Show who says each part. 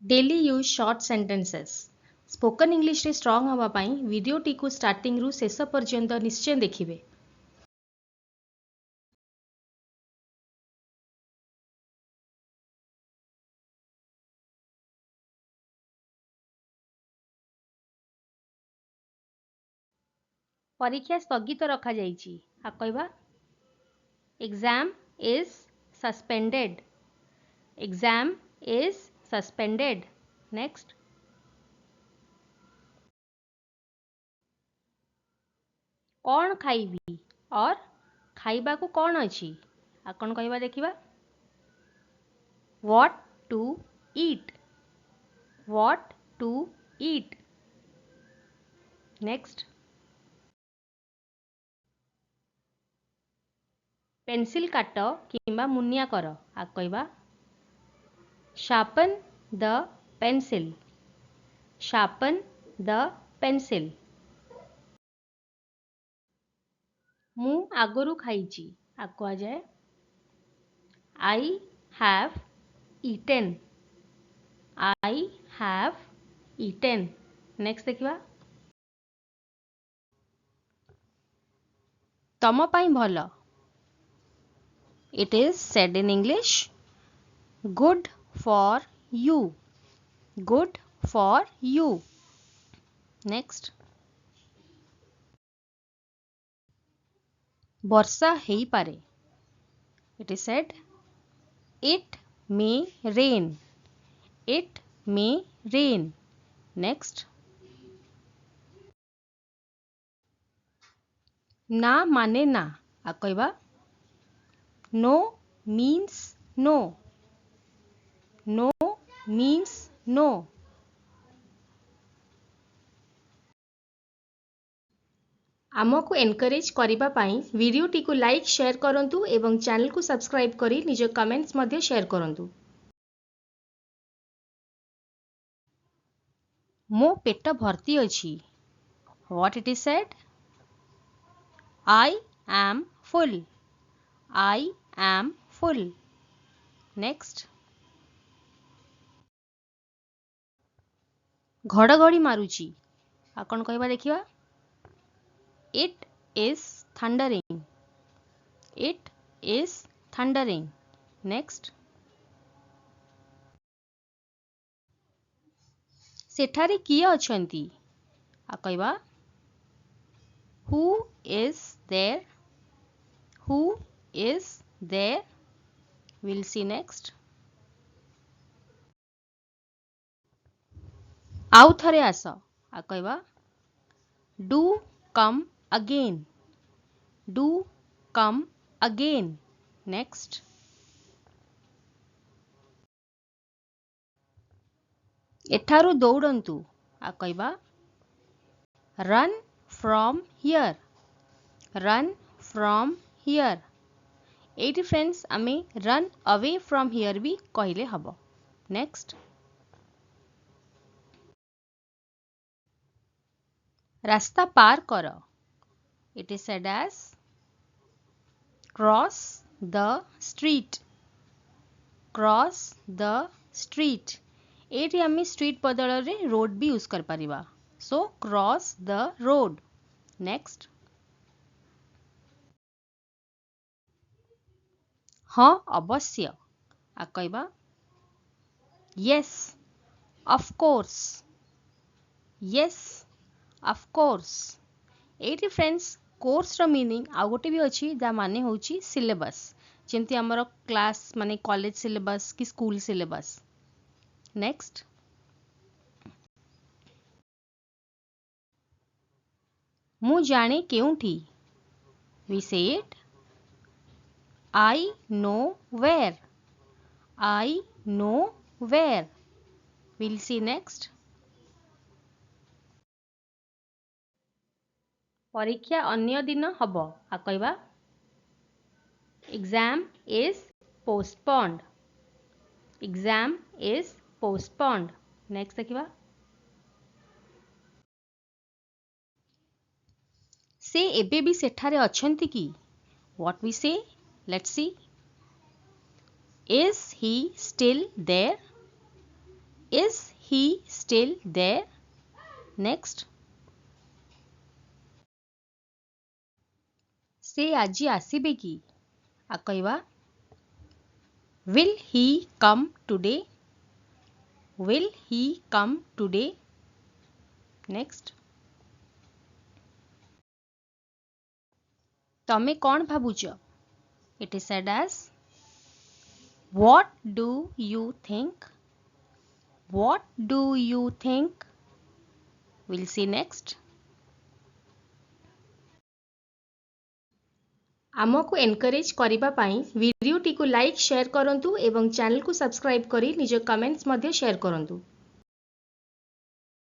Speaker 1: Daily use short sentences spoken English रे strong हवा पाई वीडियोटी को स्टार्टिंग रु शेष पर्यंत निश्चय देखिए। परीक्षा स्थगित रखा जाइछि आ कहबा exam is suspended. Exam is suspended. Next कौन खाइबी और खाइबा को कौन अछि आ कौन कहबा देखिबा what to eat. What to eat. Next pencil काट किंबा मुनिया कर आ कहबा sharpen the pencil. Sharpen the pencil. मु आगरू खाइची आ कह जाए I have eaten. I have eaten. Next देखिबा तम पाई भल। It is said in English good for you. Good for you. Next वर्षा हेई पारे। It is said it may rain. It may rain. Next ना माने ना आ कहबा no means no. No means no. आमको एनकरेज करिबा पाई वीडियोटी को लाइक शेयर करंतु एवं चैनल को सब्सक्राइब करी निज कमेंट्स मध्य शेयर करंतु। मो पेट भर्ती अछि। What it is said I am full. I am full. Next घड़घड़ी मारुची आ कौन कहबा देखिबा it is thundering. It is thundering. Next सेठारे किए अछंती आ कहबा who is there. Who is there. Will see next आउ थरे आस आ कहबा do come again. Do come again. Next एठारु दौड़ंतु आ कहबा run from here. Run from here. एटी फ्रेंड्स आमे रन अवे फ्रॉम हियर भी कहले हबो। नेक्स्ट रास्ता पार कर। It is said as cross the street. Cross the street. एटी आमे स्ट्रीट बदल रे रोड भी यूज कर परिबा so cross the road. Next हाँ अवश्य आ कहबा yes of course. Yes of course. एटी फ्रेंड्स कोर्स रो मीनिंग आ गोटे भी अछि जा माने होची सिलेबस जेमती हमर क्लास माने कॉलेज सिलेबस कि स्कूल सिलेबस। नेक्स्ट मु जाने केउठी। We say it I know where. I know where. Will see next परीक्षा अन्य दिन हब आ कहबा exam is postponed. Exam is postponed. Next देखिबा से एबे भी सेठारे अछंती की। What we say let's see is he still there. Is he still there? Next. ସେ ଆଜି ଆସିବେ କି? ଆଉ କହିବା Will he come today? Will he come today? Next. ତମେ କ'ଣ ଭାବୁଛ? It is said as What do you think? What do you think? We'll see next. ଆମକୁ ଏନକରେଜ୍ କରିବା ପାଇଁ ଭିଡ଼ିଓଟିକୁ ଲାଇକ୍ ସେୟାର କରନ୍ତୁ ଏବଂ ଚ୍ୟାନେଲକୁ ସବସ୍କ୍ରାଇବ୍ କରି ନିଜ କମେଣ୍ଟସ୍ ମଧ୍ୟ ସେୟାର କରନ୍ତୁ।